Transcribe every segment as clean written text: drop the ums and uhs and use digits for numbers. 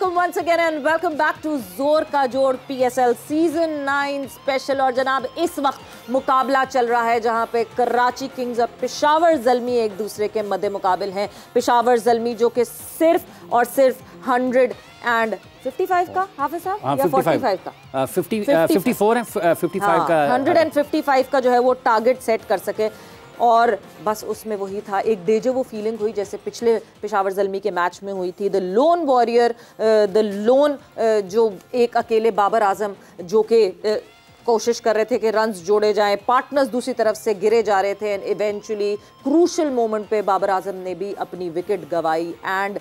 वालेकुम once again and welcome back to Jor ka जोड़ PSL season 9 special. और जनाब इस वक्त मुकाबला चल रहा है जहां पे कराची किंग्स और पेशावर ज़ल्मी एक दूसरे के मद्दे मुकाबिल हैं। पेशावर ज़ल्मी जो कि सिर्फ और सिर्फ 155 का हाफिज साहब या 45 का 54 है 55 का 155 का जो है वो टारगेट सेट कर सके। और बस उसमें वही था, एक डेजो फीलिंग हुई जैसे पिछले पेशावर ज़ल्मी के मैच में हुई थी। The loan warrior, the loan जो एक अकेले बाबर आजम जो कि कोशिश कर रहे थे कि रन्स जोड़े जाएं, पार्टनर्स दूसरी तरफ से गिरे जा रहे थे एंड इवेंचुअली क्रूशल मोमेंट पे बाबर आजम ने भी अपनी विकेट गंवाई। एंड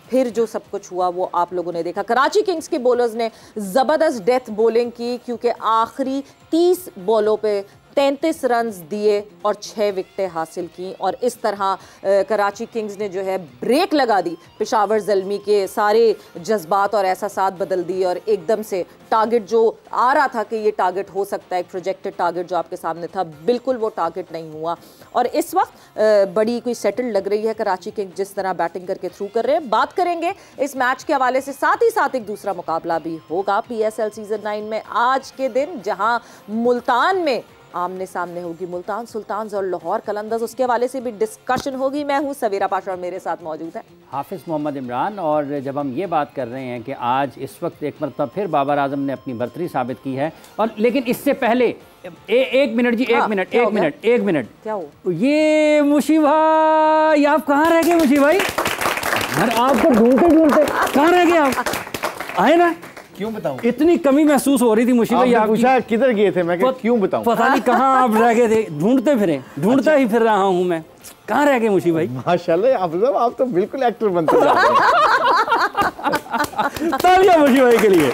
फिर जो सब कुछ हुआ वो आप लोगों ने देखा। कराची किंग्स के बॉलर्स ने ज़बरदस्त डेथ बॉलिंग की क्योंकि आखिरी 30 बॉलों पे 33 रन्स दिए और 6 विकेटें हासिल की। और इस तरह कराची किंग्स ने जो है ब्रेक लगा दी पेशावर ज़ल्मी के सारे जज्बात और एहसासात बदल दिए और एकदम से टारगेट जो आ रहा था कि ये टारगेट हो सकता है, एक प्रोजेक्टेड टारगेट जो आपके सामने था, बिल्कुल वो टारगेट नहीं हुआ। और इस वक्त बड़ी कोई सेटल लग रही है कराची किंग्स जिस तरह बैटिंग करके थ्रू कर रहे हैं। बात करेंगे इस मैच के हवाले से, साथ ही साथ एक दूसरा मुकाबला भी होगा पीएसएल सीजन 9 में आज के दिन, जहां मुल्तान में आमने सामने होगी मुल्तान सुल्तान्स और लाहौर कलंदर्स। उसके हवाले से भी डिस्कशन होगी। मैं हूं सवेरा पाशा और मेरे साथ मौजूद है हाफिज़ मोहम्मद इमरान। और जब हम ये बात कर रहे हैं कि आज इस वक्त एक मरतबा फिर बाबर आजम ने अपनी बर्तरी साबित की है, और लेकिन इससे पहले एक मिनट जी, एक मिनट क्या हो? ये मुशी भाई, आप कहाँ रह गए मुशी भाई? यार आपको ढूंढते कहाँ रह गए आप? आए ना, क्यों बताऊं? इतनी कमी महसूस हो रही थी मुशी भाई। आपने पूछा किधर गए थे, मैं क्यों बताऊं? पता नहीं कहाँ आप रह गए थे, ढूंढता ही फिर रहा हूँ मैं। कहाँ रह गए मुशी भाई? माशाल्लाह आप तो बिल्कुल एक्टर बनते जा रहे हैं। तालियां मुशी भाई के लिए।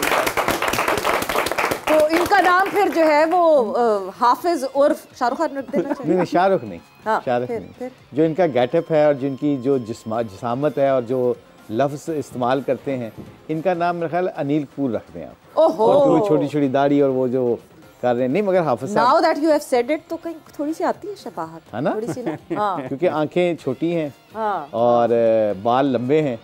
तो इनका नाम फिर जो है वो हाफिज उर्फ शाहरुख खान रख देना चाहिए। नहीं, शाहरुख नहीं, हाँ, शाहरुख फिर, नहीं। फिर। जो इनका गेटअप है और जिनकी जो जिसामत है और जो लफ्ज़ इस्तेमाल करते हैं, इनका नाम मेरा ख्याल अनिल कपूर रख दें आप। ओहो, और छोटी छोटी दाढ़ी और वो जो कर रहे हैं, नहीं मगर हाफिज साहब, now that you have said it, तो कहीं थोड़ी सी आती है शबाहत, है ना? थोड़ी सी ना। हाँ, क्योंकि आंखें छोटी हैं हाँ, और बाल लंबे हैं,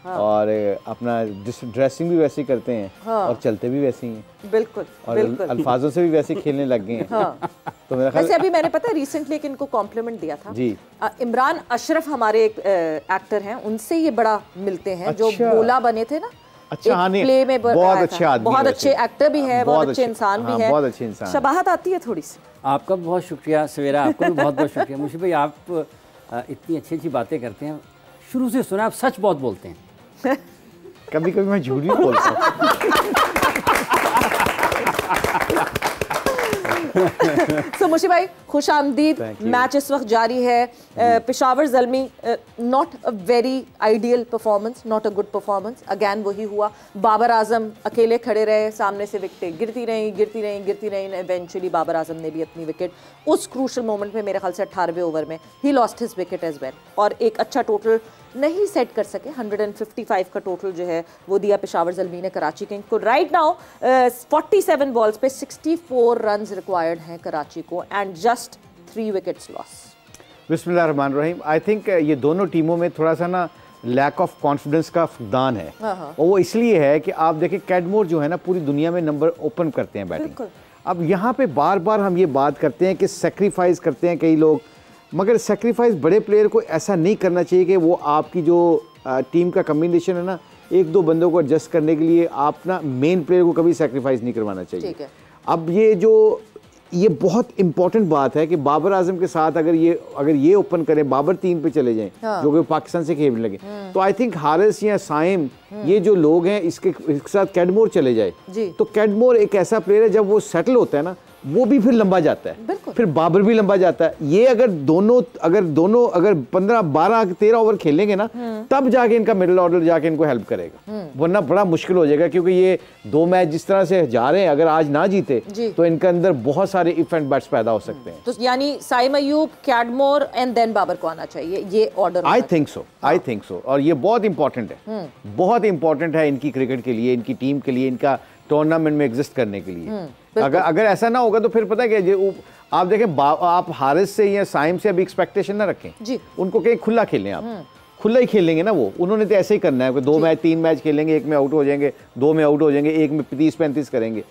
हाँ, और अपना ड्रेसिंग भी वैसी करते हैं, हाँ, और चलते भी वैसे ही हैं, बिल्कुल, और बिल्कुल। अल्फाजों से भी वैसे खेलने लग गए हैं। हाँ। तो मेरा ख्याल वैसे अभी मैंने पता है रिसेंटली एक इनको कॉम्प्लीमेंट दिया था जी। इमरान अशरफ हमारे एक एक्टर हैं, उनसे ये बड़ा मिलते हैं। अच्छा। जो बोला बने थे ना, अच्छा, हाँ, नहीं, प्ले में बहुत अच्छे आदमी, बहुत अच्छे एक्टर भी हैं, बहुत अच्छे इंसान भी हैं, बहुत अच्छे इंसान, शबाहत आती है थोड़ी सी। आपका बहुत शुक्रिया सवेरा, आपका भी बहुत बहुत शुक्रिया मुशी भाई। आप इतनी अच्छी अच्छी बातें करते हैं, शुरू से सुना, आप सच बहुत बोलते हैं। कभी कभी मैं झूठ भी बोलता हूँ। सो मुशी भाई खुश आमदीद। मैच इस वक्त जारी है। Peshawar Zalmi not a very ideal performance, not a good performance. Again वही हुआ, बाबर आजम अकेले खड़े रहे, सामने से विकेटें गिरती रहीं। इवेंचुअली बाबर आजम ने भी अपनी विकेट उस क्रूशल मोमेंट में, मेरे ख्याल से 18वें ओवर में, he lost his wicket as well, और एक अच्छा टोटल नहीं सेट कर सके। 155 का टोटल जो है वो दिया पेशावर ज़ल्मी ने कराची किंग्स को। राइट नाउ 47 बॉल्स पे 64 रन्स रिक्वायर्ड हैं कराची को एंड जस्ट 3 विकेट्स लॉस। बिस्मिल्लाहिर्रहमानिर्रहीम। आई थिंक ये दोनों टीमों में थोड़ा सा ना लैक ऑफ कॉन्फिडेंस का फुकदान है, और वो इसलिए है कि आप देखें कैडमोर जो है ना पूरी दुनिया में नंबर ओपन करते हैं बैटिंग। अब यहाँ पे बार बार हम ये बात करते हैं कि सेक्रीफाइस करते हैं कई लोग, मगर सेक्रीफाइस बड़े प्लेयर को ऐसा नहीं करना चाहिए कि वो आपकी जो टीम का कम्बिनेशन है ना, एक दो बंदों को एडजस्ट करने के लिए आप ना मेन प्लेयर को कभी सेक्रीफाइस नहीं करवाना चाहिए। अब ये बहुत इंपॉर्टेंट बात है कि बाबर आजम के साथ अगर ये ओपन करें, बाबर 3 पे चले जाएं, हाँ, जो कि पाकिस्तान से खेलने लगे, तो आई थिंक हारिस या साइम, ये जो लोग हैं इसके साथ कैडमोर चले जाए, तो कैडमोर एक ऐसा प्लेयर है जब वो सेटल होता है ना, वो भी फिर लंबा जाता है, फिर बाबर भी लंबा जाता है। ये अगर दोनों 15, 12, 13 ओवर खेलेंगे ना, तब जाके इनका मिडिल ऑर्डर जाके इनको हेल्प करेगा, वरना बड़ा मुश्किल हो जाएगा। क्योंकि ये 2 मैच जिस तरह से जा रहे हैं, अगर आज ना जीते तो इनके अंदर बहुत सारे इफ एंड बट्स पैदा हो सकते हैं। तो यानी Saim Ayub, Cadmore and then Babar को आना चाहिए, ये ऑर्डर। I think so. और ये बहुत इंपॉर्टेंट है, बहुत इंपॉर्टेंट है इनकी क्रिकेट के लिए, इनकी टीम के लिए, इनका टूर्नामेंट में एग्जिस्ट करने के लिए। अगर ऐसा ना होगा तो फिर पता है कि आप देखें, आप हारिस से या साइम से अभी एक्सपेक्टेशन ना रखें जी, उनको कहीं खुला खेलें आप, खुला ही खेलेंगे ना वो, उन्होंने तो ऐसे ही करना है कि 2 मैच 3 मैच खेलेंगे, 1 में आउट हो जाएंगे, 2 में आउट हो जाएंगे, 1 में 30-35 करेंगे।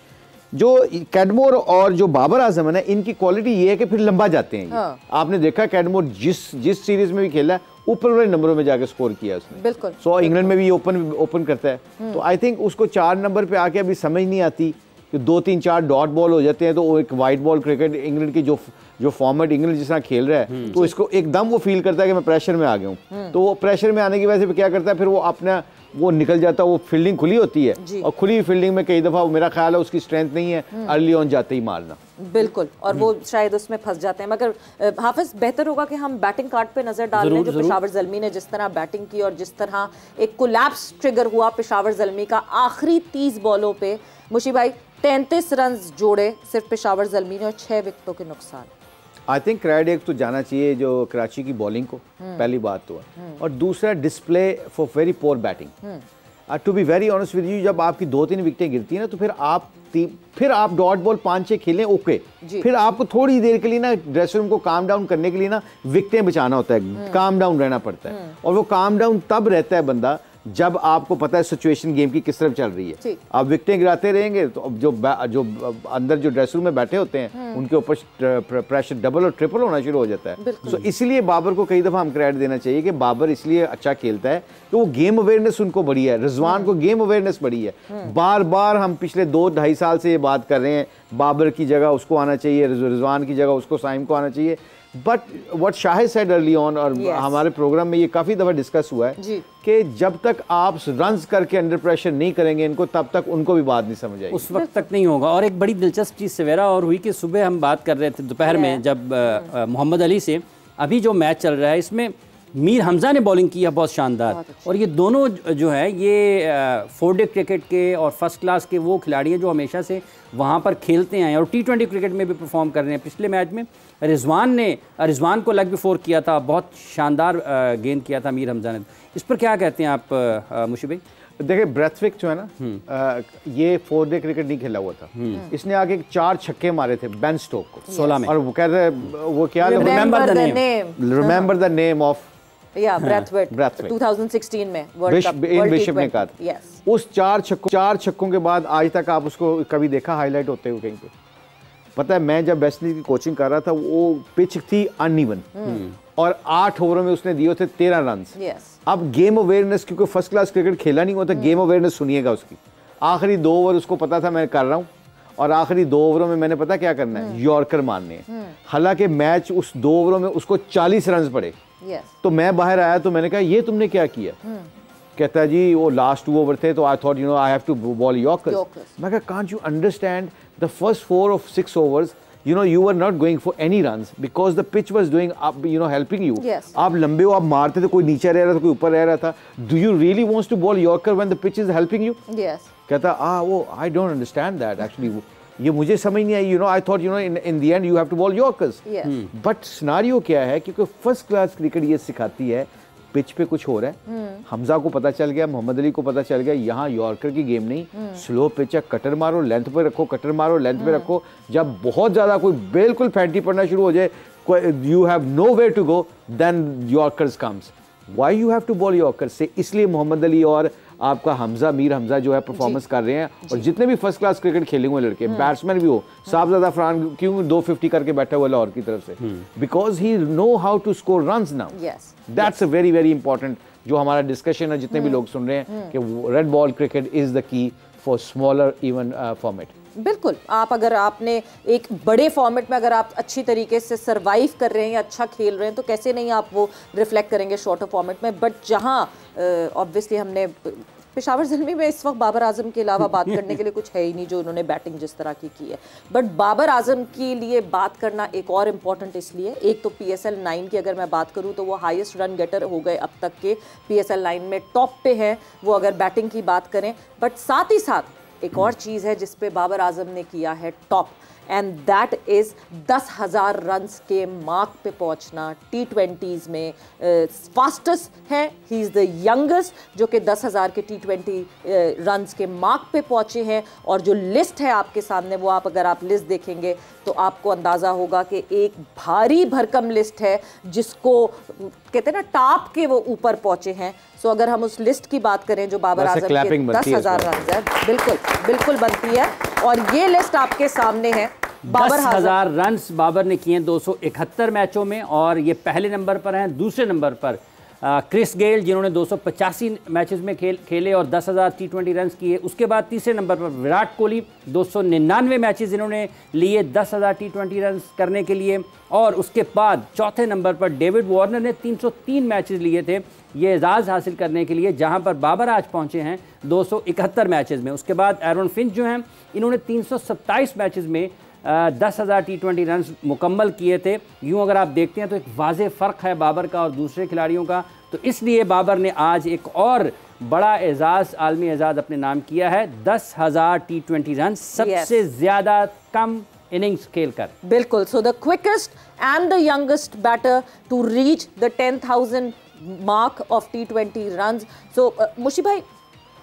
जो कैडमोर और जो बाबर आजम है ना, इनकी क्वालिटी ये है कि फिर लंबा जाते हैं। हाँ। आपने देखा कैडमोर जिस सीरीज में भी खेला ऊपर वाले नंबरों में जाके स्कोर किया उसने, बिल्कुल। सो इंग्लैंड में भी ओपन करता है। तो आई थिंक उसको 4 नंबर पे आके अभी समझ नहीं आती कि 2-3-4 डॉट बॉल हो जाते हैं, तो वो एक वाइट बॉल क्रिकेट इंग्लैंड की जो फॉर्मेट इंग्लैंड जिस तरह खेल रहा है, तो इसको एकदम वो फील करता है कि मैं प्रेशर में आ गया हूँ। तो वो प्रेशर में आने की वजह से क्या करता है, फिर वो अपना वो निकल जाता है। वो फील्डिंग खुली होती है और खुली हुई फील्डिंग में कई दफा मेरा ख्याल है उसकी स्ट्रेंथ नहीं है अर्ली ऑन जाते ही मारना। बिल्कुल, और वो शायद उसमें फंस जाते हैं। मगर हाफिज, बेहतर होगा कि हम बैटिंग कार्ड पे नजर डाल लें। जो पेशावर ज़ल्मी ने जिस तरह बैटिंग की और जिस तरह एक कोलैप्स ट्रिगर हुआ पेशावर ज़ल्मी का आखिरी 30 बॉलों पे, मुशी भाई 33 रन जोड़े सिर्फ पेशावर ज़ल्मी ने और 6 विकेटों के नुकसान। आई थिंक क्रेडिट तो जाना चाहिए जो कराची की बॉलिंग को, पहली बात तो है, और दूसरा display for very poor batting. To be very honest with you, जब आपकी 2-3 विकेटें गिरती है ना, तो फिर आप डॉट बॉल 5-6 खेलें, ओके, फिर आपको थोड़ी देर के लिए ना ड्रेसिंग रूम को काम डाउन करने के लिए ना विकेटें बचाना होता है, काम डाउन रहना पड़ता है। और वो काम डाउन तब रहता है बंदा जब आपको पता है सिचुएशन गेम की किस तरफ चल रही है। आप विकेटें गिराते रहेंगे तो जो अंदर जो ड्रेसिंग रूम में बैठे होते हैं उनके ऊपर प्रेशर डबल और ट्रिपल होना शुरू हो जाता है। तो इसलिए बाबर को कई दफा हम क्रेडिट देना चाहिए कि बाबर इसलिए अच्छा खेलता है कि वो गेम अवेयरनेस उनको बड़ी है। रिजवान को गेम अवेयरनेस बड़ी है। बार बार हम पिछले 2-2.5 साल से ये बात कर रहे हैं, बाबर की जगह उसको आना चाहिए, रिजवान की जगह उसको साइम को आना चाहिए। But what Shahid said early on, और हमारे प्रोग्राम में ये काफ़ी दफ़ा डिस्कस हुआ है कि जब तक आप रन्स करके अंडर प्रेशर नहीं करेंगे इनको, तब तक उनको भी बात नहीं समझ आएगी, उस वक्त तक नहीं होगा। और एक बड़ी दिलचस्प चीज़ सवेरा और हुई कि सुबह हम बात कर रहे थे दोपहर में जब मोहम्मद अली से, अभी जो मैच चल रहा है इसमें मीर हमज़ा ने बॉलिंग की है बहुत शानदार। और ये दोनों जो है ये 4 डे क्रिकेट के और फर्स्ट क्लास के वो खिलाड़ी हैं जो हमेशा से वहाँ पर खेलते हैं और T20 क्रिकेट में भी परफॉर्म कर रहे हैं। पिछले मैच में रिजवान को लेग बिफोर किया था, बहुत शानदार गेंद किया था मीर हमज़ा ने। इस पर क्या कहते हैं आप मुशी भाई? देखिए ब्रेथविक जो है ना, ये 4 डे क्रिकेट नहीं खेला हुआ था। इसने आगे 4 छक्के मारे थे बेन स्टोक को 16 में, और वो कह रहे वो क्या, remember the name of Brathwaite 2016 में विश्व में कहा था। उस 4 छक्कों के बाद आज तक आप उसको कभी देखा हाईलाइट होते हुए कहीं पे? पता है, मैं जब वेस्ट इंडीज की कोचिंग कर रहा था, वो पिच थी अनइवन और 8 ओवरों में उसने दिए थे 13 रन। अब गेम अवेयरनेस, क्योंकि फर्स्ट क्लास क्रिकेट खेला नहीं होता, गेम अवेयरनेस सुनिएगा उसकी। आखिरी 2 ओवर उसको पता था मैं कर रहा हूँ, और आखिरी 2 ओवरों में मैंने पता क्या करना है, यॉर्कर मारने हैं। हालांकि मैच उस 2 ओवरों में उसको 40 रन पड़े। तो मैं बाहर आया तो मैंने कहा ये तुमने क्या किया? कहता है जी वो लास्ट 2 ओवर थे तो I thought I have to bowl yorkers. मैं कहा can't you understand the first 4 of 6 overs you were not going for any runs because the pitch was doing up, helping you. आप लंबे हो, आप मारते थे, कोई नीचे रह रहा था, कोई ऊपर रह रहा था। Do you really want to ball Yorker when the pitch is helping you? कहता वो I don't understand that actually. ये मुझे समझ नहीं आई। I thought in the end you have to ball Yorkers. But scenario क्या है, क्योंकि फर्स्ट क्लास क्रिकेट ये सिखाती है पिच पे कुछ हो रहा है। हमजा को पता चल गया, मोहम्मद अली को पता चल गया, यहाँ यॉर्कर की गेम नहीं, स्लो पिच है, कटर मारो, लेंथ पे रखो, कटर मारो, लेंथ पे रखो। जब बहुत ज्यादा कोई बिल्कुल फैंटी पड़ना शुरू हो जाए, you have nowhere to go, then yorkers comes. Why you have to bowl yorker से? इसलिए मोहम्मद अली और आपका हमजा, मीर हमजा जो है परफॉर्मेंस कर रहे हैं। और जितने भी फर्स्ट क्लास क्रिकेट खेले हुए लड़के, बैट्समैन भी हो, साहबजादा फरहान क्यों 250 करके बैठा हुआ लाहौर की तरफ से? Because he know how to score runs now. That's a very very important जो हमारा डिस्कशन है, जितने भी लोग सुन रहे हैं, कि red ball cricket is the key for smaller even format. बिल्कुल, आप अगर आपने एक बड़े फॉर्मेट में अगर आप अच्छी तरीके से सरवाइव कर रहे हैं या अच्छा खेल रहे हैं, तो कैसे नहीं आप वो रिफ्लेक्ट करेंगे शॉर्टर फॉर्मेट में। बट जहां ऑब्वियसली हमने पेशावर ज़ल्मी में इस वक्त बाबर आजम के अलावा बात करने के लिए कुछ है ही नहीं, जो उन्होंने बैटिंग जिस तरह की है। बट बाबर आजम के लिए बात करना एक और इम्पॉर्टेंट इसलिए, एक तो PSL 9 की अगर मैं बात करूं तो वो हाईएस्ट रन गेटर हो गए अब तक के, PSL 9 में टॉप पे है वो अगर बैटिंग की बात करें। बट साथ ही साथ एक और चीज़ है जिस पे बाबर आजम ने किया है top, and that is 10,000 runs के मार्क पे पहुंचना T20s में। फास्टेस्ट है, ही इज़ द यंगेस्ट जो कि 10,000 के T20 रन्स के मार्क पे पहुंचे हैं। और जो लिस्ट है आपके सामने, वो आप अगर आप लिस्ट देखेंगे तो आपको अंदाज़ा होगा कि एक भारी भरकम लिस्ट है जिसको कहते हैं ना टॉप के वो ऊपर पहुंचे हैं। सो अगर हम उस लिस्ट की बात करें जो बाबर आजम के 10,000 रन है, बिल्कुल बिल्कुल बनती है। और ये लिस्ट आपके सामने है। 10,000 रन्स बाबर ने किए 271 मैचों में, और ये पहले नंबर पर हैं। दूसरे नंबर पर क्रिस गेल जिन्होंने 285 मैचेस में खेले और 10,000 T20 रन्स किए। उसके बाद तीसरे नंबर पर विराट कोहली 299 मैचेस इन्होंने लिए 10,000 T20 रन्स करने के लिए। और उसके बाद चौथे नंबर पर डेविड वार्नर ने 303 मैचेस लिए थे ये एजाज़ हासिल करने के लिए, जहां पर बाबर आज पहुंचे हैं 271 मैचेस में। उसके बाद एरन फिंच जो हैं इन्होंने 327 मैचेस में 10,000 T20 रन्स मुकम्मल किए थे। यूँ अगर आप देखते हैं तो एक वाज़ेह फ़र्क है बाबर का और दूसरे खिलाड़ियों का। तो इसलिए बाबर ने आज एक और बड़ा एजाज़, आलमी एजाज़ अपने नाम किया है, 10,000 T20 रन, सबसे ज़्यादा कम इनिंग्स खेलकर। बिल्कुल। So the quickest and the youngest batter to reach the 10,000 mark of T20 runs. So Mushi भाई,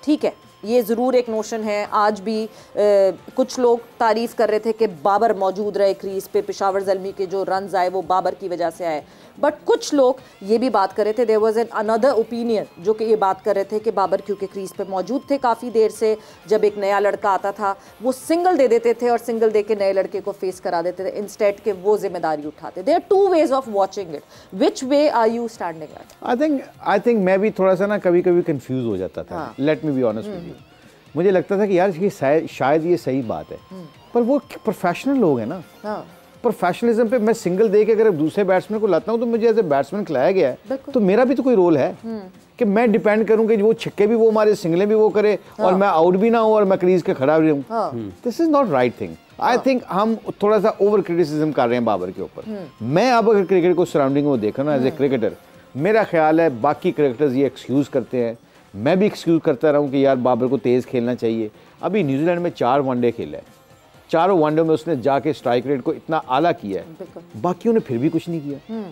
ठीक है, ये ज़रूर एक नोशन है। आज भी कुछ लोग तारीफ़ कर रहे थे कि बाबर मौजूद रहे क्रीज पे, पेशावर ज़ल्मी के जो रन्स आए वो बाबर की वजह से आए। बट कुछ लोग ये भी बात कर रहे थे, there was an another opinion जो कि ये बात कर रहे थे कि बाबर क्योंकि क्रीज पे मौजूद थे काफ़ी देर से, जब एक नया लड़का आता था वो सिंगल दे देते थे और सिंगल दे के नए लड़के को फेस करा देते थे, इंस्टेड के वो जिम्मेदारी उठाते। There are two ways of watching it, which way are you standing at? I think मैं भी थोड़ा सा ना कभी कभी कंफ्यूज हो जाता था। Let me be honest with you, मुझे लगता था कि यार ये शायद ये सही बात है, पर वो प्रोफेशनल लोग हैं ना। प्रोफेशनलिज्म पे मैं सिंगल दे के अगर दूसरे बैट्समैन को लाता हूँ तो मुझे एज ए बैट्समैन खिलाया गया है, तो मेरा भी तो कोई रोल है कि मैं डिपेंड करूँ कि वो छिक्के भी वो मारे, सिंगलें भी वो करे, और मैं आउट भी ना हूँ और मैं क्रीज के खड़ा भी रहूँ। This is not right thing. I think हम थोड़ा सा ओवर क्रिटिसिज्म कर रहे हैं बाबर के ऊपर। मैं अब अगर क्रिकेट को सराउंडिंग में देखा ना एज ए क्रिकेटर, मेरा ख्याल है बाकी क्रिकेटर्स ये एक्सक्यूज़ करते हैं, मैं भी एक्सक्यूज़ करता रहा हूँ कि यार बाबर को तेज़ खेलना चाहिए। अभी न्यूजीलैंड में 4 वनडे खेला है, चारों वनडे में उसने जाके स्ट्राइक रेट को इतना आला किया है, बाकियों ने फिर भी कुछ नहीं किया।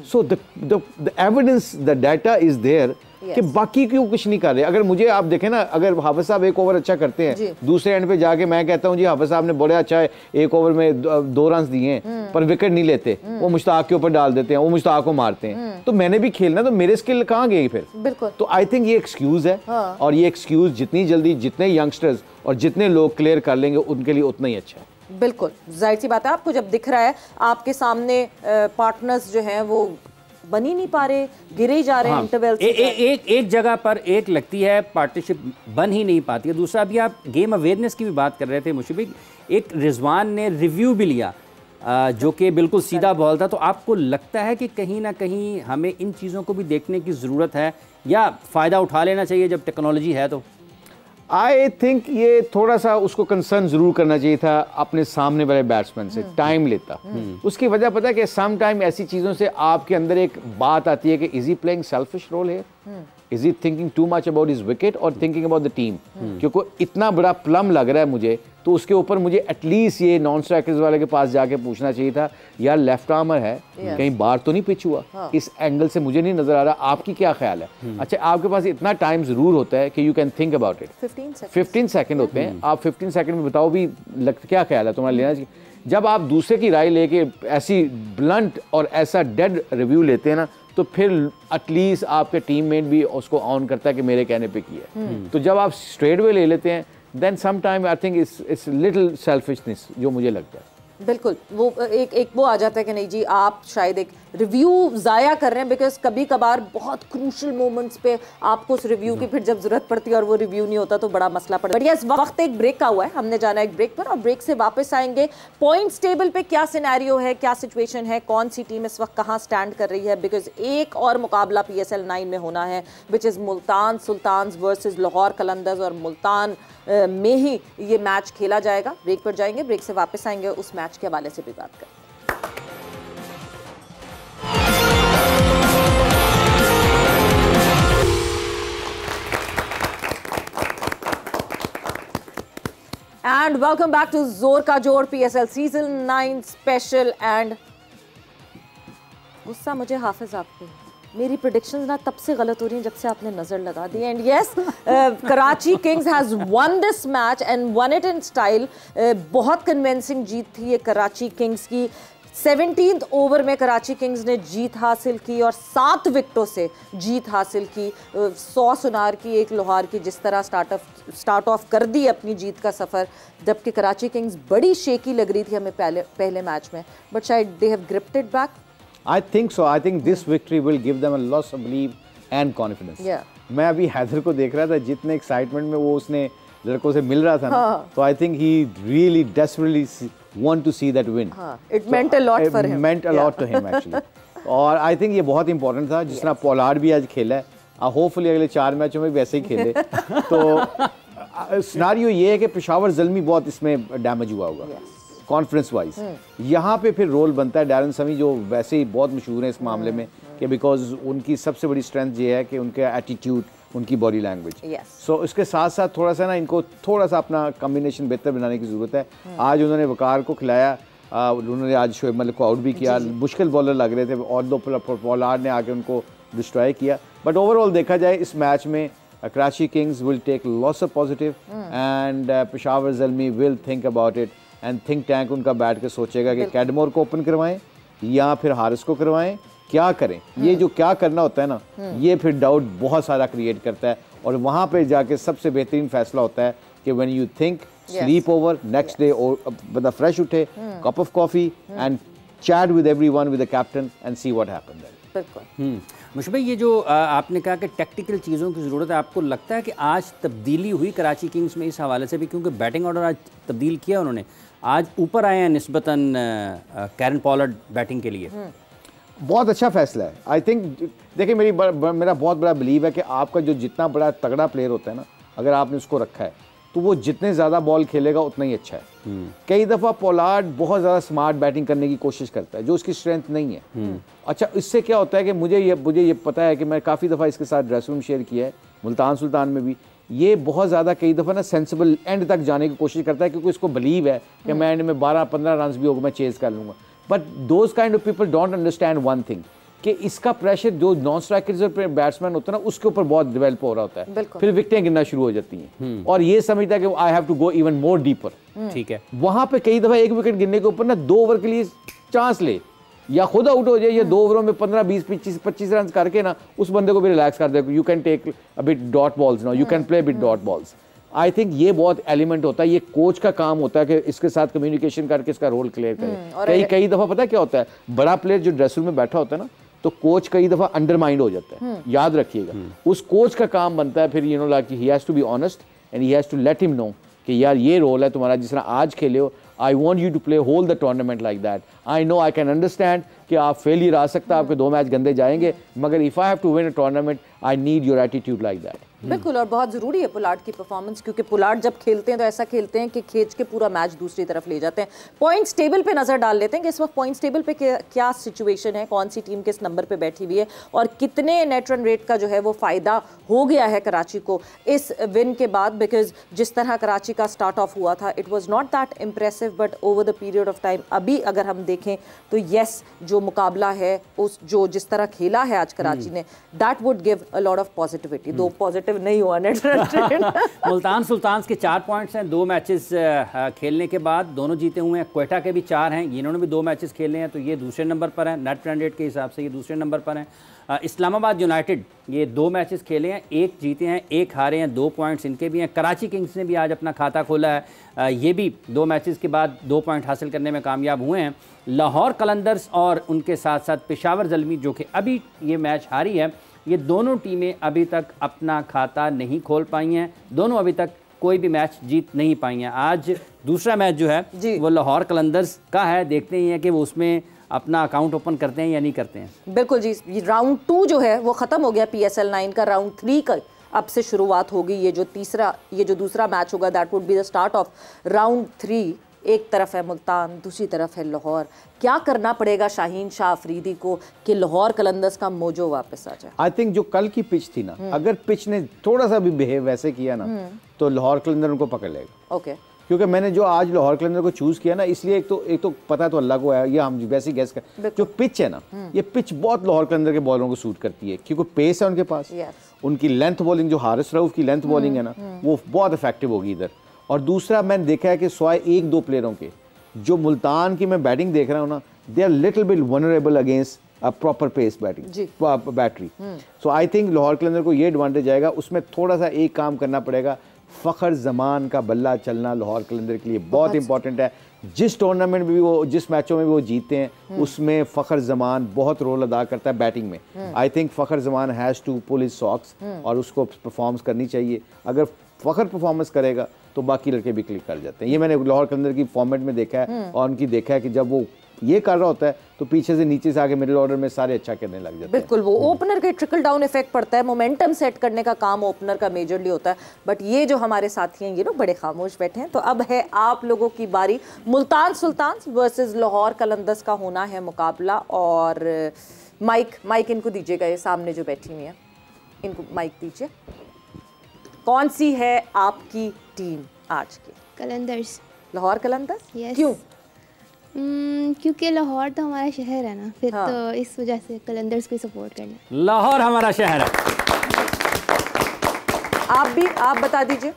So the evidence, the data is there कि बाकी क्यों कुछ नहीं कर रहे। अगर मुझे आप देखें ना, अगर हाफिज साहब एक ओवर अच्छा करते हैं, दूसरे एंड पे जाके मैं कहता हूं जी हाफिज साहब ने बड़े अच्छा है, एक ओवर में 2 रन दिए हैं पर विकेट नहीं लेते, वो मुश्ताक के ऊपर डाल देते हैं, वो मुश्ताक को मारते हैं, तो मैंने भी खेलना, तो मेरे स्किल कहाँ गई फिर? बिल्कुल। तो आई थिंक ये एक्सक्यूज है, और ये एक्सक्यूज जितनी जल्दी जितने यंगस्टर्स और जितने लोग क्लियर कर लेंगे उनके लिए उतना ही अच्छा है। बिल्कुल, जाहिर सी बात है। आपको जब दिख रहा है आपके सामने पार्टनर्स जो हैं वो बन ही नहीं पा रहे, गिरे ही जा रहे हैं इंटरवल से। एक जगह पर एक लगती है पार्टनरशिप बन ही नहीं पाती है। दूसरा, अभी आप गेम अवेयरनेस की भी बात कर रहे थे मुशीब, एक रिजवान ने रिव्यू भी लिया जो कि बिल्कुल सीधा बॉल था। तो आपको लगता है कि कहीं ना कहीं हमें इन चीज़ों को भी देखने की ज़रूरत है, या फ़ायदा उठा लेना चाहिए जब टेक्नोलॉजी है? तो आई थिंक ये थोड़ा सा उसको कंसर्न जरूर करना चाहिए था अपने सामने वाले बैट्समैन से, टाइम लेता। उसकी वजह पता है कि सम टाइम ऐसी चीज़ों से आपके अंदर एक बात आती है कि is he playing selfish role है, is he thinking too much about his wicket और थिंकिंग अबाउट द टीम। क्योंकि इतना बड़ा प्लम लग रहा है मुझे, तो उसके ऊपर मुझे एटलीस्ट ये नॉन स्ट्राइकर्स वाले के पास जाके पूछना चाहिए था, यार लेफ्ट आर्मर है, कहीं बाहर तो नहीं पिच हुआ? इस एंगल से मुझे नहीं नजर आ रहा, आपकी क्या ख्याल है? अच्छा, आपके पास इतना टाइम जरूर होता है कि you can think about it. 15 second होते हैं, आप 15 सेकंड में बताओ भी क्या ख्याल है तुम्हारा लेना चाहिए। जब आप दूसरे की राय लेके ऐसी ब्लंट और ऐसा डेड रिव्यू लेते हैं ना, तो फिर एटलीस्ट आपके टीममेट भी उसको ऑन करता है कि मेरे कहने पे किया। तो जब आप स्ट्रेट वे ले लेते हैं, then some time I think it's little selfishness, जो मुझे लगता है। बिल्कुल, वो एक वो आ जाता है कि नहीं जी आप शायद एक रिव्यू ज़ाया कर रहे हैं, बिकॉज कभी कभार बहुत क्रूशल मोमेंट्स पे आपको उस रिव्यू की फिर जब जरूरत पड़ती है और वो रिव्यू नहीं होता तो बड़ा मसला पड़ता है। बट यस, वक्त एक ब्रेक का हुआ है, हमने जाना एक ब्रेक पर, और ब्रेक से वापस आएंगे। पॉइंट्स टेबल पे क्या सिनेरियो है, क्या सिचुएशन है, कौन सी टीम इस वक्त कहाँ स्टैंड कर रही है, बिकॉज एक और मुकाबला PSL 9 में होना है, which is Multan Sultans versus Lahore Qalandars, और मुल्तान में ही ये मैच खेला जाएगा। ब्रेक पर जाएंगे, ब्रेक से वापस आएंगे, उस मैच के हवाले से भी बात करें। And welcome back to Zor Ka Jor PSL Season 9 Special. And गुस्सा मुझे हाफिज आप पे, मेरी प्रेडिक्शंस ना तब से गलत हो रही हैं जब से आपने नजर लगा दी. And yes, Karachi Kings has won this match and won it in style. बहुत कन्विंसिंग जीत थी ये कराची किंग्स की. 17th ओवर में कराची किंग्स ने जीत हासिल की और 7 विकेटों से जीत हासिल की. 100 सुनार की, 1 लोहार की, जिस तरह स्टार्ट ऑफ कर दी अपनी जीत का सफ़र. जबकि कराची किंग्स बड़ी शेकी लग रही थी हमें पहले मैच में, बट शायद they have gripped it back. I think so. I think this victory will give them a lot of belief and confidence. Yeah. मैं अभी हैदर को देख रहा था, जितने एक्साइटमेंट में वो उसने लड़कों से मिल रहा था ना, तो I think he really desperately want to see that win. It meant a lot for him. It meant a lot to him actually. और I think ये बहुत important था, जिस तरह पोलार्ड भी आज खेला है. होपफुली अगले 4 मैचों में वैसे ही खेले. तो सिनारियो ये है कि पेशावर ज़ल्मी बहुत इसमें डैमेज हुआ होगा. कॉन्फ्रेंस वाइज यहाँ पे फिर रोल बनता है डैरन समी, जो वैसे ही बहुत मशहूर हैं इस मामले में, कि बिकॉज उनकी सबसे बड़ी स्ट्रेंथ ये है कि उनका एटीट्यूड, उनकी बॉडी लैंग्वेज. सो इसके साथ साथ थोड़ा सा ना इनको थोड़ा सा अपना कॉम्बिनेशन बेहतर बनाने की ज़रूरत है. आज उन्होंने वकार को खिलाया, उन्होंने आज शोएब मलिक को आउट भी किया. मुश्किल बॉलर लग रहे थे और 2 पोलार्ड ने आके उनको डिस्ट्रॉय किया. बट ओवरऑल देखा जाए इस मैच में Karachi Kings will take lots of positive and Peshawar Zalmi will think about it. And think tank उनका बैठ के सोचेगा कि कैडमोर को ओपन करवाएं या फिर हारिस को करवाएं, क्या करें. ये जो क्या करना होता है ना, ये फिर डाउट बहुत सारा क्रिएट करता है. और वहाँ पे जाके सबसे बेहतरीन फैसला होता है कि when you think, sleep over, next day बंदा फ्रेश उठे, cup of coffee and chat with everyone, with the captain and see what happened. बिल्कुल. मुशफ़ भाई, ये जो आपने कहा कि टेक्टिकल चीज़ों की ज़रूरत है, आपको लगता है कि आज तब्दीली हुई कराची किंग्स में इस हवाले से भी, क्योंकि बैटिंग ऑर्डर आज तब्दील किया उन्होंने, आज ऊपर आए हैं निस्बतन कैरन पॉलार्ड बैटिंग के लिए. बहुत अच्छा फैसला है. आई थिंक देखिए, मेरा बहुत बड़ा बिलीव है कि आपका जो जितना बड़ा तगड़ा प्लेयर होता है ना, अगर आपने उसको रखा है तो वो जितने ज़्यादा बॉल खेलेगा उतना ही अच्छा है. कई दफ़ा पोलार्ड बहुत ज़्यादा स्मार्ट बैटिंग करने की कोशिश करता है, जो उसकी स्ट्रेंथ नहीं है. अच्छा, इससे क्या होता है कि मुझे ये पता है कि मैं काफ़ी दफ़ा इसके साथ ड्रेसिंग रूम शेयर किया है, मुल्तान सुल्तान में भी. ये बहुत ज़्यादा कई दफ़ा ना सेंसिबल एंड तक जाने की कोशिश करता है, क्योंकि इसको बिलीव है कि मैं एंड में 12-15 रन भी होगा, मैं चेज़ कर लूँगा. But those kind of people don't understand one thing, कि इसका प्रेशर जो नॉन स्ट्राइकर्स और बैट्समैन होता है ना, उसके ऊपर बहुत डेवलप हो रहा होता है. फिर विकेटें गिरना शुरू हो जाती हैं और ये समझता है कि I have to go even more deeper. ठीक है, वहाँ पे कई दफ़ा 1 विकेट गिरने के ऊपर ना 2 ओवर के लिए चांस ले, या खुद आउट हो जाए, या 2 ओवरों में 15, 20, 25 रन करके ना उस बंदे को भी रिलैक्स कर दे. You can take a bit dot balls now, you can play bit dot balls. I think ये बहुत एलिमेंट होता है, ये कोच का काम होता है कि इसके साथ कम्युनिकेशन करके इसका रोल क्लियर करे. कई दफ़ा पता है क्या होता है, बड़ा प्लेयर जो ड्रेसिंग रूम में बैठा होता है ना, तो कोच कई दफ़ा अंडरमाइंड हो जाता है. याद रखिएगा, उस कोच का काम बनता है फिर you know like he has to be honest and he has to let him know कि यार ये रोल है तुम्हारा, जिस तरह आज खेले हो, I want you to play whole the tournament like that. I know, I can understand कि आप फेलियर आ सकता है, आपके 2 मैच गंदे जाएंगे, मगर if I have to win a tournament, I need your attitude like that. बिल्कुल, और बहुत ज़रूरी है पोलार्ड की परफॉर्मेंस, क्योंकि पोलार्ड जब खेलते हैं तो ऐसा खेलते हैं कि खींच के पूरा मैच दूसरी तरफ ले जाते हैं. पॉइंट्स टेबल पे नज़र डाल लेते हैं कि इस वक्त पॉइंट्स टेबल पे क्या सिचुएशन है, कौन सी टीम किस नंबर पे बैठी हुई है और कितने नेट रन रेट का जो है वो फ़ायदा हो गया है कराची को इस विन के बाद. बिकॉज जिस तरह कराची का स्टार्ट ऑफ हुआ था, it was not that impressive, but over the period of time अभी अगर हम देखें तो येस, जो मुकाबला है उस जो जिस तरह खेला है आज कराची ने, that would give a lot of positivity. दो पॉजिटिव नहीं हुआ नेट मुल्तान सुल्तान के 4 पॉइंट्स हैं 2 मैचेस खेलने के बाद, दोनों जीते हुए हैं. क्वेटा के भी 4 हैं, इन्होंने भी 2 मैचेस खेले हैं, तो ये दूसरे नंबर पर हैं. नेट रन रेट के हिसाब से ये दूसरे नंबर पर हैं. इस्लामाबाद यूनाइटेड ये 2 मैचेस खेले हैं, 1 जीते हैं 1 हारे हैं, 2 पॉइंट्स इनके भी हैं. कराची किंग्स ने भी आज अपना खाता खोला है, ये भी 2 मैचेस के बाद 2 पॉइंट हासिल करने में कामयाब हुए हैं. लाहौर कलंदर्स और उनके साथ साथ पेशावर ज़ल्मी जो कि अभी ये मैच हारी है, ये दोनों टीमें अभी तक अपना खाता नहीं खोल पाई हैं. दोनों अभी तक कोई भी मैच जीत नहीं पाई हैं. आज दूसरा मैच जो है वो लाहौर कलंदर्स का है, देखते ही हैं कि वो उसमें अपना अकाउंट ओपन करते हैं या नहीं करते हैं. बिल्कुल जी, राउंड 2 जो है वो ख़त्म हो गया PSL 9 का. राउंड 3 का अब से शुरुआत होगी. ये जो दूसरा मैच होगा, that would be the start of round 3. एक तरफ है मुल्तान, दूसरी तरफ है लाहौर. क्या करना पड़ेगा शाहीन शाह अफरीदी को कि लाहौर कलंदर्स का मोजो वापस आ जाए? आई थिंक जो कल की पिच थी ना, अगर पिच ने थोड़ा सा भी बिहेव वैसे किया ना, तो लाहौर कलंदर उनको पकड़ लेगा. ओके, क्योंकि मैंने जो आज लाहौर कलंदर को चूज किया ना, इसलिए एक तो पता तो अल्लाह को है, ये हम वैसे ही गैस कर, जो पिच है ना, ये पिच बहुत लाहौर कलंदर के बॉलरों को सूट करती है, क्योंकि पेस है उनके पास, उनकी लेंथ बॉलिंग, जो हारिस रऊफ की लेंथ बॉलिंग है ना, वो बहुत इफेक्टिव होगी इधर। और दूसरा मैंने देखा है कि सिवाय 1-2 प्लेयरों के, जो मुल्तान की मैं बैटिंग देख रहा हूँ ना, they are little bit vulnerable against a proper pace batting battery. So I think Lahore Qalandar को ये एडवांटेज आएगा। उसमें थोड़ा सा एक काम करना पड़ेगा, फ़खर जमान का बल्ला चलना लाहौर कलंदर के लिए बहुत इंपॉर्टेंट है। जिस टूर्नामेंट में भी वो, जिस मैचों में भी वो जीतते हैं, उसमें फ़खर जमान बहुत रोल अदा करता है बैटिंग में। I think Fakhar Zaman has to pull his socks और उसको परफॉर्मेंस करनी चाहिए। अगर फ़खर परफॉर्मेंस करेगा तो बाकी लड़के भी क्लिक कर जाते हैं। ये मैंने लाहौर कलंदर की फॉर्मेट में देखा है और उनकी देखा है कि जब वो ये कर रहा होता है तो पीछे से नीचे से आगे मिडिल ऑर्डर में सारे अच्छा करने लग जाते हैं। बिल्कुल, वो ओपनर के ट्रिकल डाउन इफेक्ट पड़ता है, मोमेंटम सेट करने का काम ओपनर का मेजरली होता है। बट ये जो हमारे साथी हैं, ये लोग बड़े खामोश बैठे हैं। तो अब है आप लोगों की बारी। मुल्तान सुल्तान्स वर्सेस लाहौर कलंदर्स का होना है मुकाबला। और माइक इनको दीजिएगा, ये सामने जो बैठी हुई है, इनको माइक दीजिए। कौन सी है आपकी टीम आज की? कलंदर्स। लाहौर कलंदर्स? Yes. क्यों? क्योंकि लाहौर तो हमारा शहर है ना, फिर तो इस वजह से कलंदर्स को सपोर्ट करना। लाहौर हमारा शहर है। आप बता दीजिए।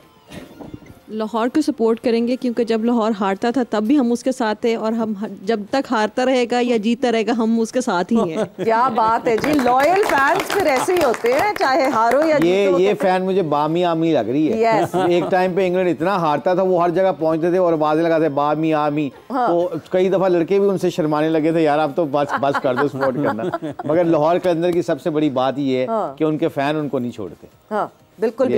लाहौर को सपोर्ट करेंगे क्योंकि जब लाहौर हारता था तब भी हम उसके साथ थे, और हम जब तक हारता रहेगा या जीतता रहेगा हम उसके साथ ही हैं। क्या बात है जी, लॉयल फैंस फिर ऐसे ही होते हैं, चाहे हारो या जीतो। ये फैन मुझे बामी आमी लग रही है। yes. एक टाइम पे इंग्लैंड इतना हारता था, वो हर जगह पहुंचते थे और आवाजें लगाते बामी आमी। तो कई दफा लड़के भी उनसे शर्माने लगे थे, यार आप तो बस कर दो सपोर्ट करना। मगर लाहौर के अंदर की सबसे बड़ी बात ये है कि उनके फैन उनको नहीं छोड़ते। हाँ बिल्कुल,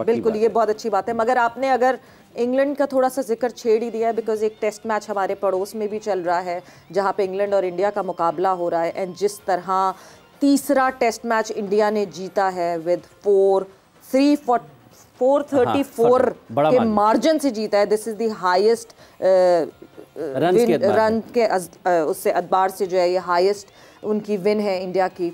बिल्कुल ये बहुत अच्छी बात है। मगर आपने अगर इंग्लैंड का थोड़ा सा जिक्र छेड़ ही दिया है, बिकॉज एक टेस्ट मैच हमारे पड़ोस में भी चल रहा है जहाँ पे इंग्लैंड और इंडिया का मुकाबला हो रहा है। एंड जिस तरह तीसरा टेस्ट मैच इंडिया ने जीता है विद 434 के मार्जिन से जीता है। This is the highest run के उससे अदबार से जो है ये हाईएस्ट उनकी विन है इंडिया की।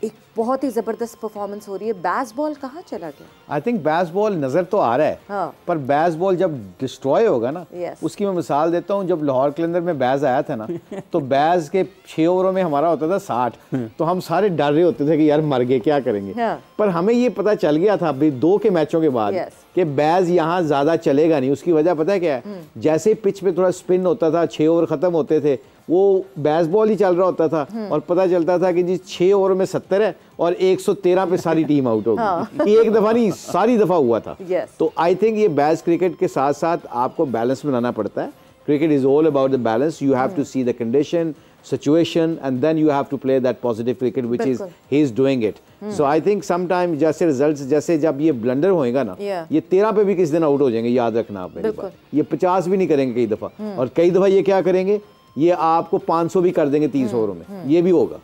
एक बहुत ही जबरदस्त परफॉर्मेंस हो रही है। बैस बॉल कहाँ चला गया? आई थिंक बैस बॉल नजर तो आ रहा है, हाँ। पर बैस बॉल जब डिस्ट्रॉय होगा ना, उसकी मैं मिसाल देता हूँ। जब लाहौर कलंदर में बैस आया था ना तो बैस के 6 ओवरों में हमारा होता था 60, तो हम सारे डर रहे होते थे कि यार मर गए, क्या करेंगे। हाँ। पर हमें ये पता चल गया था अभी 2 के मैचों के बाद कि बैस यहाँ ज्यादा चलेगा नहीं। उसकी वजह पता है क्या है? जैसे पिच पे थोड़ा स्पिन होता था, 6 ओवर खत्म होते थे, वो बैस बॉल ही चल रहा होता था और पता चलता था कि जी 6 ओवर में 70 है और 113 पे सारी टीम आउट होगी। हाँ। एक दफा नहीं, सारी दफा हुआ था। तो आई थिंक ये बैस क्रिकेट के साथ साथ आपको बैलेंस बनाना पड़ता है। Cricket is all about the balance. You have to see the condition, situation, and then you have to play that positive cricket which is he is doing it. So I think some time जैसे results, जैसे जब ये blunder होएगा ना, ये 13 पे भी किस दिन आउट हो जाएंगे, याद रखना आप मेरी बात। ये 50 भी नहीं करेंगे कई दफा, और कई दफा ये क्या करेंगे, ये आपको 500 भी कर देंगे 30 ओवरों में, ये भी होगा।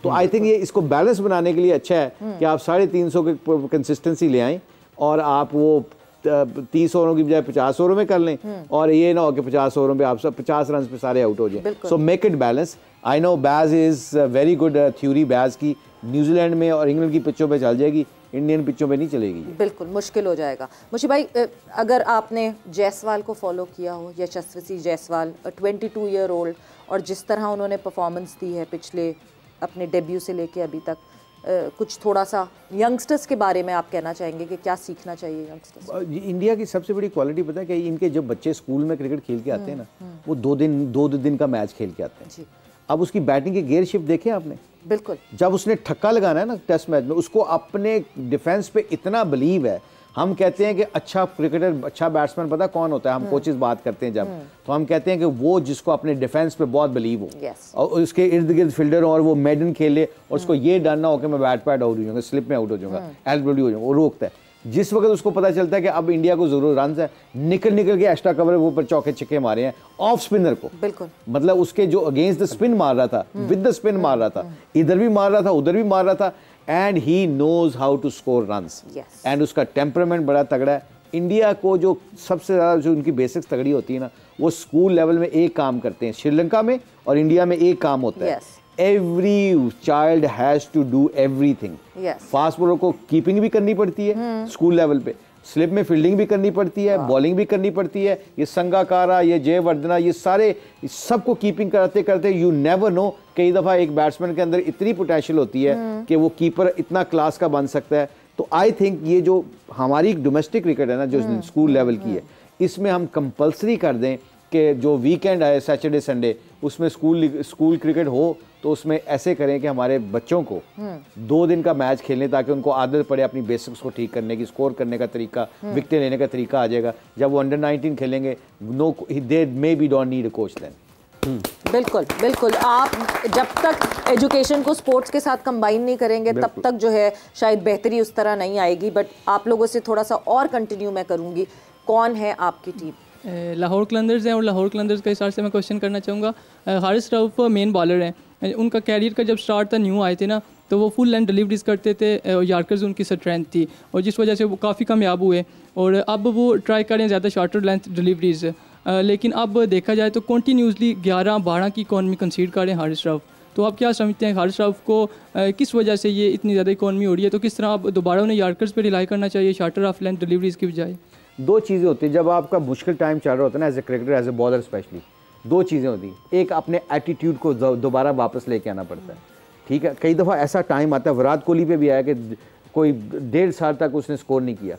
तो आई थिंक ये इसको बैलेंस बनाने के लिए अच्छा है कि आप 350 की कंसिस्टेंसी ले आएं और आप वो 30 ओवरों की बजाय 50 ओवरों में कर लें, और ये ना हो कि 50 ओवरों पे आप सब 50 रन पे सारे आउट हो जाए। So make it balance. I know बैज इज वेरी गुड थ्योरी बैज की, न्यूजीलैंड में और इंग्लैंड की पिचों पे चल जाएगी, इंडियन पिचों पे नहीं चलेगी। बिल्कुल मुश्किल हो जाएगा। मुझे भाई, अगर आपने जायसवाल को फॉलो किया हो, यशस्वी जायसवाल 22 ईयर ओल्ड, और जिस तरह उन्होंने परफॉर्मेंस दी है पिछले अपने डेब्यू से लेके अभी तक, कुछ थोड़ा सा यंगस्टर्स के बारे में आप कहना चाहेंगे कि क्या सीखना चाहिए यंगस्टर्स? इंडिया की सबसे बड़ी क्वालिटी पता है कि इनके जब बच्चे स्कूल में क्रिकेट खेल के आते हैं ना, वो 2 दिन का मैच खेल के आते हैं जी। अब उसकी बैटिंग की गेयर शिफ्ट देखे आपने? बिल्कुल। जब उसने ठक्का लगाना है ना टेस्ट मैच में, उसको अपने डिफेंस पे इतना बिलीव है। हम कहते हैं कि अच्छा क्रिकेटर, अच्छा बैट्समैन पता कौन होता है? हम कोचेस बात करते हैं जब, तो हम कहते हैं कि वो जिसको अपने डिफेंस पे बहुत बिलीव हो, और उसके इर्द गिर्द फील्डर हो और वो मेडन खेले और उसको ये डर ना हो कि मैं बैट पैड आउट हो जाऊंगा, स्लिप में आउट हो जाऊंगा, एल्बोडी हो जाऊंगा, वो रोकता है। जिस वक्त उसको पता चलता है कि अब इंडिया को जरूर रन है, निकल के एक्स्ट्रा कवर वो पर चौके छिक्के मारे हैं ऑफ स्पिनर को। बिल्कुल। मतलब उसके जो अगेंस्ट द स्पिन मार रहा था, विद द स्पिन मार रहा था, इधर भी मार रहा था उधर भी मार रहा था, and he knows how to score runs, and उसका टेम्परामेंट बड़ा तगड़ा है। इंडिया को जो सबसे ज़्यादा जो उनकी बेसिक्स तगड़ी होती है ना, वो स्कूल लेवल में एक काम करते हैं। श्रीलंका में और इंडिया में एक काम होता है, every child has to do everything. Fast bowler को कीपिंग भी करनी पड़ती है स्कूल लेवल पे, स्लिप में फील्डिंग भी करनी पड़ती है, बॉलिंग भी करनी पड़ती है। ये संगाकारा, ये जयवर्धना, ये सारे सबको कीपिंग करते करते यू नेवर नो, कई दफ़ा एक बैट्समैन के अंदर इतनी पोटेंशियल होती है कि वो कीपर इतना क्लास का बन सकता है। तो आई थिंक ये जो हमारी डोमेस्टिक क्रिकेट है ना, जो स्कूल लेवल की है, इसमें हम कंपलसरी कर दें कि जो वीकेंड है सैटरडे संडे, उसमें स्कूल क्रिकेट हो, तो उसमें ऐसे करें कि हमारे बच्चों को 2 दिन का मैच खेलें, ताकि उनको आदत पड़े अपनी बेसिक्स को ठीक करने की, स्कोर करने का तरीका, विकेट लेने का तरीका आ जाएगा। जब वो अंडर 19 खेलेंगे, no they may be don't need a coach then. बिल्कुल बिल्कुल, आप जब तक एजुकेशन को स्पोर्ट्स के साथ कंबाइन नहीं करेंगे तब तक जो है शायद बेहतरी उस तरह नहीं आएगी। बट आप लोगों से थोड़ा सा और कंटिन्यू मैं करूँगी, कौन है आपकी टीम? लाहौर कलंदर्स हैं, और लाहौर कलंदर्स के हिसाब से मैं क्वेश्चन करना चाहूँगा। हारिस रऊफ मेन बॉलर हैं, उनका कैरियर का जब स्टार्ट था, न्यू आए थे ना, तो वो फुल लेंथ डिलीवरीज करते थे, यार्कर्स उनकी स्ट्रेंथ थी, और जिस वजह से वो काफ़ी कामयाब हुए। और अब वो ट्राई करें ज़्यादा शॉर्टर लेंथ डिलीवरीज, लेकिन अब देखा जाए तो कंटिन्यूसली 11-12 की इकॉनमी कंसीड करें हारिस रऊफ। तो आप क्या समझते हैं हारिस रऊफ को किस वजह से ये इतनी ज़्यादा इकॉनमी हो रही है? तो किस तरह आप दोबारा उन्हें यार्कर्स पे रिलाई करना चाहिए शॉर्टर ऑफ लेंथ डिलीवरीज की बजाय? 2 चीज़ें होती हैं जब आपका मुश्किल टाइम चल रहा होता है ना, as a cricketer, as a bowler specially. 2 चीज़ें होती हैं, एक अपने एटीट्यूड को दोबारा वापस लेके आना पड़ता है, ठीक है। कई दफ़ा ऐसा टाइम आता है, विराट कोहली पे भी आया कि कोई 1.5 साल तक उसने स्कोर नहीं किया।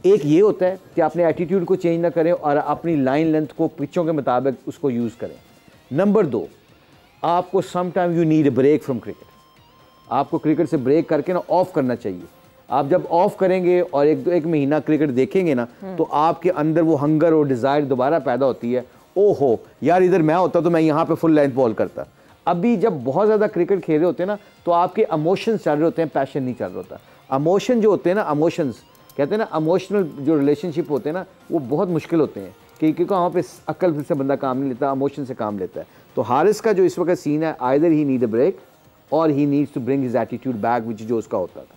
एक ये होता है कि अपने एटीट्यूड को चेंज ना करें और अपनी लाइन लेंथ को पिचों के मुताबिक उसको यूज़ करें। नंबर 2, आपको some time you need a break from cricket. आपको क्रिकेट से ब्रेक करके ना ऑफ करना चाहिए। आप जब ऑफ करेंगे और एक महीना क्रिकेट देखेंगे ना, तो आपके अंदर वो हंगर और डिज़ायर दोबारा पैदा होती है, ओहो यार इधर मैं होता तो मैं यहाँ पे फुल लेंथ बॉल करता। अभी जब बहुत ज़्यादा क्रिकेट खेल रहे होते हैं ना, तो आपके इमोशंस चल रहे होते हैं, पैशन नहीं चल रहा होता। इमोशन जो होते हैं ना, इमोशंस कहते हैं ना, इमोशनल जो रिलेशनशिप होते हैं ना, वो बहुत मुश्किल होते हैं, क्योंकि वहाँ पे अक्ल से बंदा काम नहीं लेता, इमोशन से काम लेता है। तो हारिस का जो इस वक्त सीन है, either he need a break और he needs to bring his attitude back, which जो उसका होता था।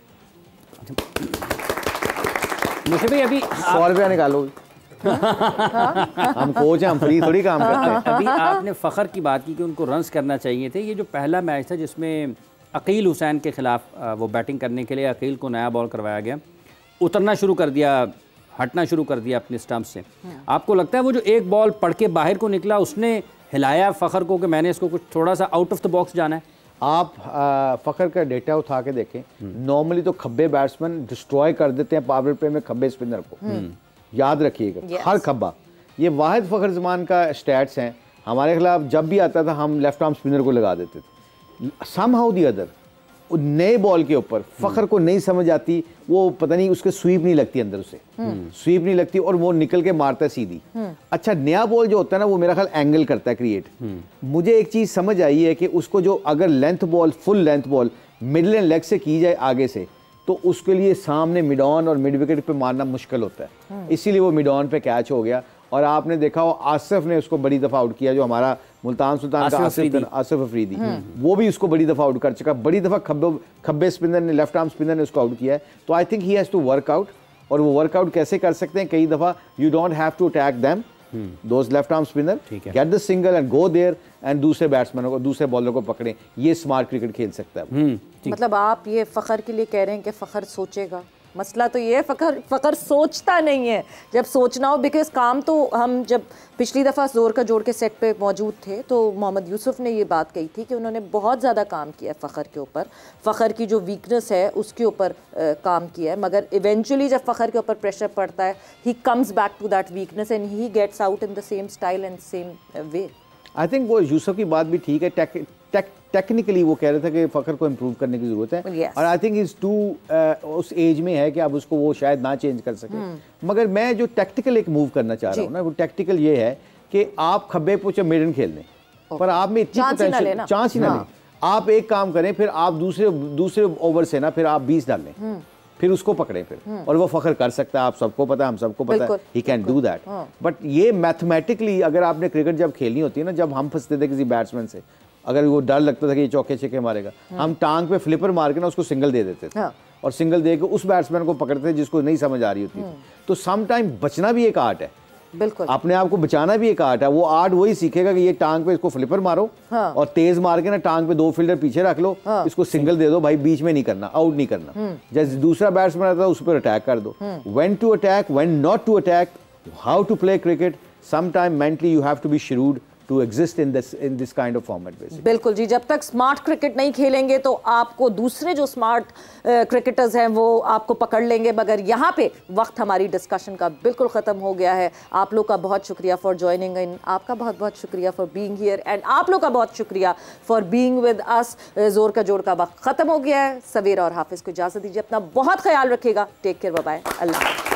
मुझे भी अभी 100 रुपया निकालो। हम कोच हैं, हम फ्री थोड़ी काम करते हैं। अभी आपने फ़खर की बात की कि उनको रन्स करना चाहिए थे। ये जो पहला मैच था जिसमें अकील हुसैन के ख़िलाफ़ वो बैटिंग करने के लिए अकील को नया बॉल करवाया गया, उतरना शुरू कर दिया, हटना शुरू कर दिया अपने स्टंप से। आपको लगता है वो जो एक बॉल पढ़ के बाहर को निकला, उसने हिलाया फ़खर को कि मैंने इसको कुछ थोड़ा सा आउट ऑफ द बॉक्स जाना है? आप फ़खर का डेटा उठा के देखें, नॉर्मली तो खब्बे बैट्समैन डिस्ट्रॉय कर देते हैं पावर प्ले में खब्बे स्पिनर को, याद रखिएगा। हर खब्बा, ये वाहिद फ़खर ज़मान का स्टैट्स हैं। हमारे खिलाफ जब भी आता था, हम लेफ्ट आर्म स्पिनर को लगा देते थे। सम हाउ दी अदर नए बॉल के ऊपर फ़खर को नहीं समझ आती, वो पता नहीं उसके स्वीप नहीं लगती, अंदर उसे स्वीप नहीं लगती और वो निकल के मारता है सीधी। अच्छा, नया बॉल जो होता है ना, वो मेरा ख्याल एंगल करता है क्रिएट। मुझे एक चीज़ समझ आई है कि उसको जो अगर length ball, full length ball middle and leg से की जाए आगे से, तो उसके लिए सामने मिड ऑन और मिड विकेट पे मारना मुश्किल होता है, इसीलिए वो मिड ऑन पे कैच हो गया। और आपने देखा हो आसिफ ने उसको बड़ी दफ़ा आउट किया, जो हमारा मुल्तान सुल्तान का आसिफ अफरीदी, वो भी उसको बड़ी दफ़ा आउट कर चुका, बड़ी दफ़ा खब्बे स्पिनर ने, लेफ्ट आर्म स्पिनर ने उसको आउट किया है। तो I think he has to work out. और वो वर्कआउट कैसे कर सकते हैं? कई दफ़ा you don't have to attack them, those left arm spinner, get the single and go there and दूसरे बैट्समैनों को, दूसरे बॉलर को पकड़ें। ये स्मार्ट क्रिकेट खेल सकता है। मतलब आप ये फ़खर के लिए कह रहे हैं कि फ़खर सोचेगा? मसला तो ये है, फ़खर सोचता नहीं है। जब सोचना हो, बिकॉज काम तो हम जब पिछली दफ़ा जोर का जोड़ के सेट पे मौजूद थे, तो मोहम्मद यूसुफ ने ये बात कही थी कि उन्होंने बहुत ज़्यादा काम किया है फ़खर के ऊपर, फ़खर की जो वीकनेस है उसके ऊपर काम किया है, मगर इवेंचुअली जब फ़खर के ऊपर प्रेशर पड़ता है, he comes back to that weakness and he gets out in the same style and same way. I think वो यूसुफ की बात भी ठीक है, टेक्निकली वो कह रहे थे कि फ़खर को इम्प्रूव करने की ज़रूरत है। और आई थिंक इज़ टू उस एज में है कि अब उसको वो शायद ना चेंज कर सके। मगर मैं जो टैक्टिकल एक मूव करना चाह रहा हूँ ना, वो टैक्टिकल ये है कि आप खब्बे पूछे मिडन खेल लें, पर आप में इतनी पोटेंशियल, चांस ही ना लें। आप एक काम करें, फिर आप दूसरे ओवर से ना फिर आप 20 डाल लें, फिर उसको पकड़े फिर, और वो फ़खर कर सकता है। आप सबको पता है, हम सबको पता है, he can do that. But ये मैथमेटिकली अगर आपने क्रिकेट जब खेलनी होती है ना, जब हम फंसते थे किसी बैट्समैन से, अगर वो डर लगता था कि ये चौके छक्के मारेगा, हम टांग पे फ्लिपर मार के ना उसको सिंगल दे देते थे, और सिंगल दे के उस बैट्समैन को पकड़ते थे जिसको नहीं समझ आ रही होती थी। तो सम टाइम बचना भी एक आर्ट है। बिल्कुल। अपने आप को बचाना भी एक आर्ट है। वो आर्ट वही सीखेगा कि ये टांग पे इसको फ्लिपर मारो, हाँ। और तेज मार के ना टांग पे 2 फील्डर पीछे रख लो, हाँ। इसको सिंगल दे दो भाई, बीच में नहीं करना, आउट नहीं करना। जैसे दूसरा बैट्समैन आता है उस पर अटैक कर दो। When to attack, when not to attack, how to play cricket. Sometime mentally you have to be shrewd to exist in this kind of format basically। बिल्कुल जी, जब तक स्मार्ट क्रिकेट नहीं खेलेंगे तो आपको दूसरे जो स्मार्ट क्रिकेटर्स हैं वो आपको पकड़ लेंगे। मगर यहाँ पे वक्त हमारी डिस्कशन का बिल्कुल ख़त्म हो गया है। आप लोग का बहुत शुक्रिया फॉर ज्वाइनिंग इन, आपका बहुत बहुत शुक्रिया फॉर बीइंग हियर, एंड आप लोग का बहुत शुक्रिया फॉर बीइंग विद अस। जोर का जोड़ का वक्त ख़त्म हो गया है। सवेरा और हाफिज़ को इजाज़त दीजिए, अपना बहुत ख्याल रखिएगा। टेक केयर, बाय बाय, अल्लाह।